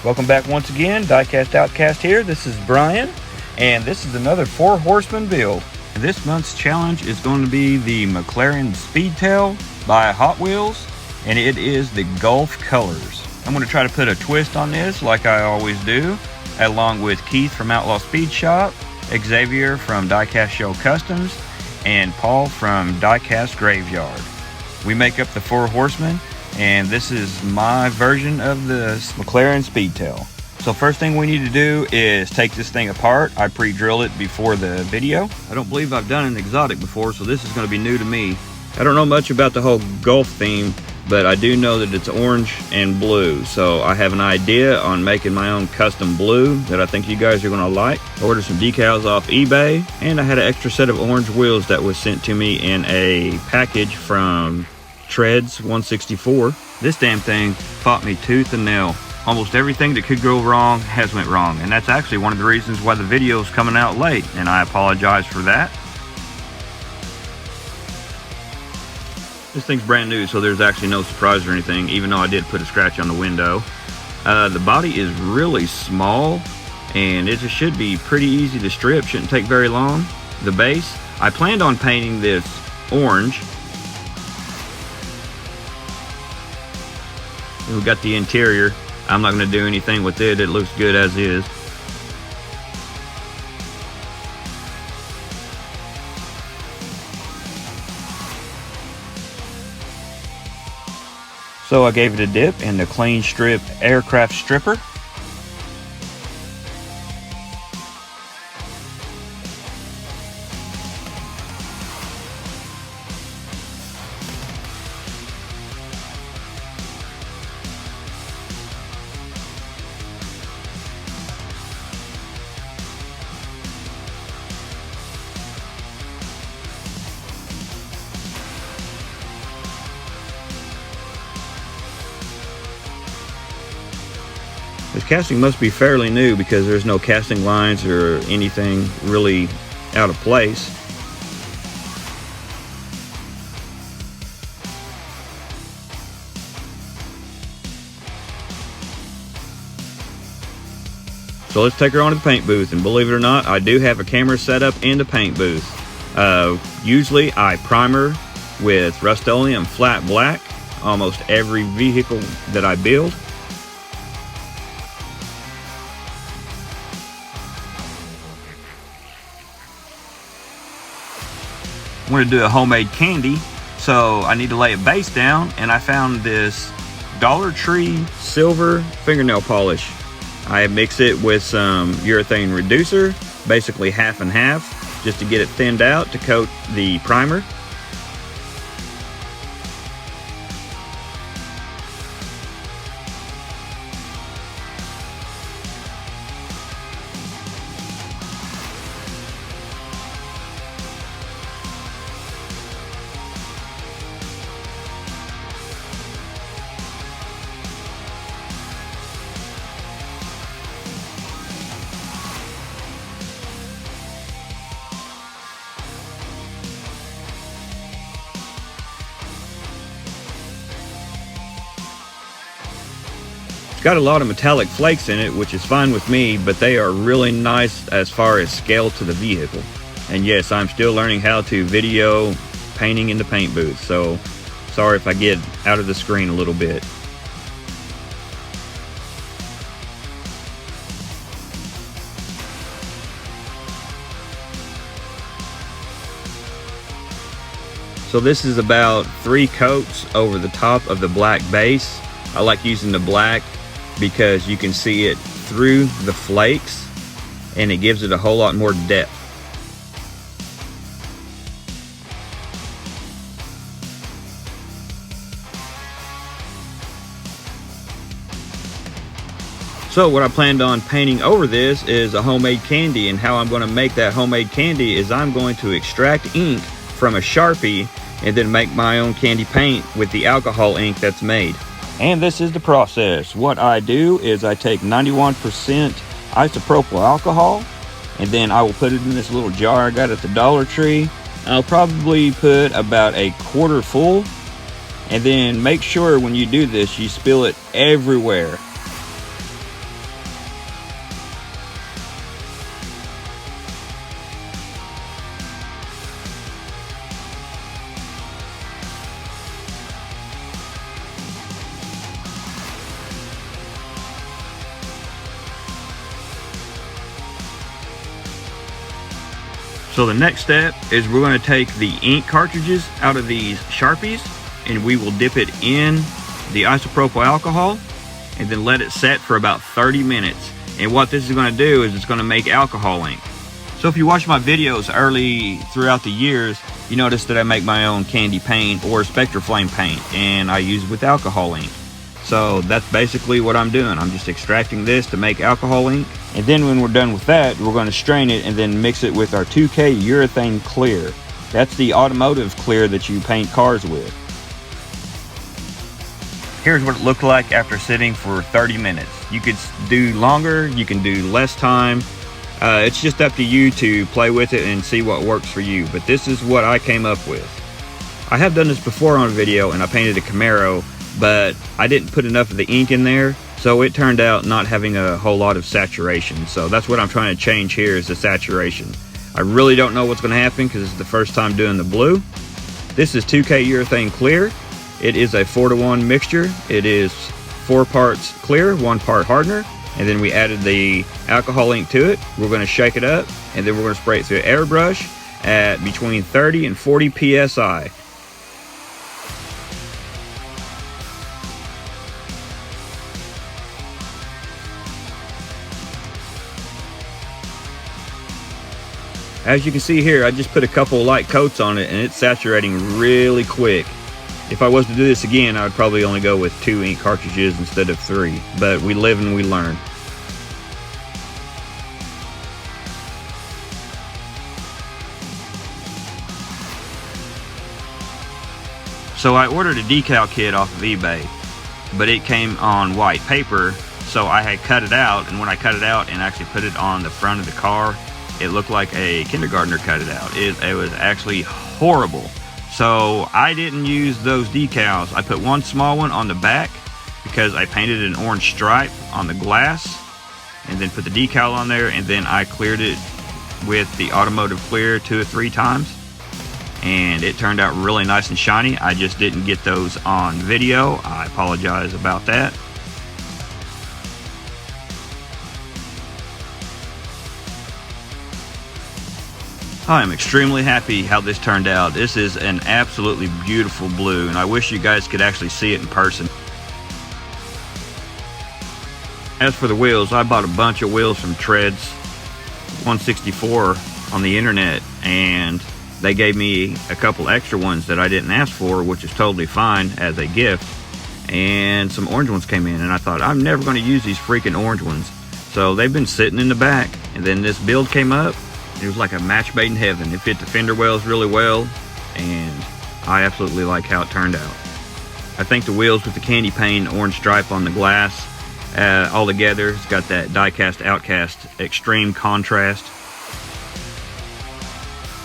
Welcome back once again, Diecast Outcast here. This is Brian, and this is another 4 Horsemen build. This month's challenge is going to be the McLaren Speedtail by Hot Wheels, and it is the Gulf colors. I'm going to try to put a twist on this like I always do, along with Keith from Outlaw Speed Shop, Xavier from Diecast Show Customs, and Paul from Diecast Graveyard. We make up the 4 Horsemen, and this is my version of the McLaren Speedtail. So first thing we need to do is take this thing apart. I pre-drilled it before the video. I don't believe I've done an exotic before, so this is going to be new to me. I don't know much about the whole Gulf theme, but I do know that it's orange and blue, so I have an idea on making my own custom blue that I think you guys are going to like. I ordered some decals off eBay, and I had an extra set of orange wheels that was sent to me in a package from Treads 164. This damn thing fought me tooth and nail. Almost everything that could go wrong has went wrong, and that's actually one of the reasons why the video is coming out late, and I apologize for that. This thing's brand new, so there's actually no surprise or anything, even though I did put a scratch on the window. The body is really small, and it just should be pretty easy to strip, shouldn't take very long. The base, I planned on painting this orange. We got the interior. I'm not going to do anything with it. It looks good as is. So I gave it a dip in the Clean Strip Aircraft Stripper. This casting must be fairly new because there's no casting lines or anything really out of place. So let's take her on to the paint booth, and believe it or not, I do have a camera set up in the paint booth. Usually I primer with Rust-Oleum flat black almost every vehicle that I build. I'm going to do a homemade candy, so I need to lay a base down, and I found this Dollar Tree silver fingernail polish. I mix it with some urethane reducer, basically half and half, just to get it thinned out to coat the primer. Got a lot of metallic flakes in it, which is fine with me, but they are really nice as far as scale to the vehicle. And yes, I'm still learning how to video painting in the paint booth, so sorry if I get out of the screen a little bit. So this is about 3 coats over the top of the black base. I like using the black because you can see it through the flakes and it gives it a whole lot more depth. So what I planned on painting over this is a homemade candy, and how I'm going to make that homemade candy is I'm going to extract ink from a Sharpie and then make my own candy paint with the alcohol ink that's made. And this is the process. What I do is I take 91% isopropyl alcohol, and then I will put it in this little jar I got at the Dollar Tree. I'll probably put about a quarter full, and then make sure when you do this you spill it everywhere. So the next step is we're going to take the ink cartridges out of these Sharpies, and we will dip it in the isopropyl alcohol and then let it set for about 30 minutes. And what this is going to do is it's going to make alcohol ink. So if you watch my videos early throughout the years, you notice that I make my own candy paint or Spectraflame paint, and I use it with alcohol ink. So that's basically what I'm doing. I'm just extracting this to make alcohol ink. And then when we're done with that, we're going to strain it and then mix it with our 2K urethane clear. That's the automotive clear that you paint cars with. Here's what it looked like after sitting for 30 minutes. You could do longer, you can do less time. It's just up to you to play with it and see what works for you. But this is what I came up with. I have done this before on a video, and I painted a Camaro, but I didn't put enough of the ink in there, so it turned out not having a whole lot of saturation. So that's what I'm trying to change here, is the saturation. I really don't know what's going to happen because it's the first time doing the blue. This is 2K urethane clear. It is a 4-to-1 mixture. It is 4 parts clear, 1 part hardener, and then we added the alcohol ink to it. We're going to shake it up, and then we're going to spray it through an airbrush at between 30 and 40 psi. As you can see here, I just put a couple of light coats on it, and it's saturating really quick. If I was to do this again, I would probably only go with 2 ink cartridges instead of 3, but we live and we learn. So I ordered a decal kit off of eBay, but it came on white paper, so I had cut it out, and when I cut it out and actually put it on the front of the car, it looked like a kindergartner cut it out. It was actually horrible. So I didn't use those decals. I put one small one on the back because I painted an orange stripe on the glass and then put the decal on there, and then I cleared it with the automotive clear 2 or 3 times, and it turned out really nice and shiny. I just didn't get those on video. I apologize about that. I am extremely happy how this turned out. This is an absolutely beautiful blue, and I wish you guys could actually see it in person. As for the wheels, I bought a bunch of wheels from Treads 164 on the internet, and they gave me a couple extra ones that I didn't ask for, which is totally fine as a gift. And some orange ones came in, and I thought, I'm never going to use these freaking orange ones. So they've been sitting in the back, and then this build came up. It was like a match made in heaven. It fit the fender wells really well, and I absolutely like how it turned out. I think the wheels with the candy paint orange stripe on the glass, all together, it's got that die-cast outcast extreme contrast.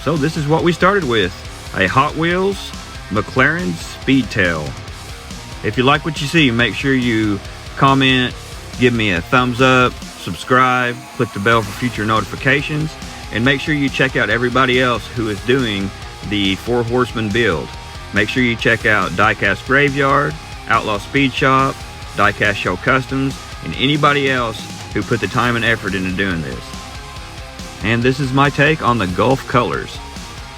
So this is what we started with, a Hot Wheels McLaren Speedtail. If you like what you see, make sure you comment, give me a thumbs up, subscribe, click the bell for future notifications, and make sure you check out everybody else who is doing the 4 Horsemen build. Make sure you check out Diecast Graveyard, Outlaw Speed Shop, Diecast Show Customs, and anybody else who put the time and effort into doing this. And this is my take on the Gulf colors.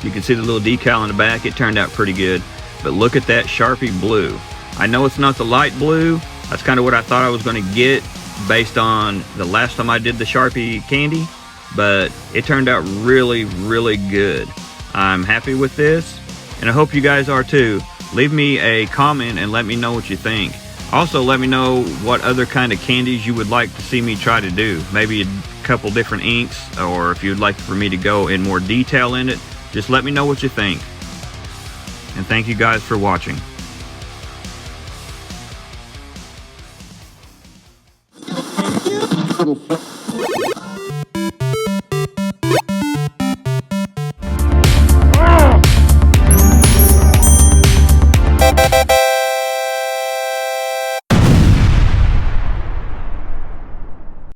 You can see the little decal in the back. It turned out pretty good, but look at that Sharpie blue. I know it's not the light blue. That's kind of what I thought I was going to get based on the last time I did the Sharpie candy, but it turned out really, really good. I'm happy with this, and I hope you guys are too. Leave me a comment and let me know what you think. Also, let me know what other kind of candies you would like to see me try to do. Maybe a couple different inks, or if you'd like for me to go in more detail in it, just let me know what you think. And thank you guys for watching.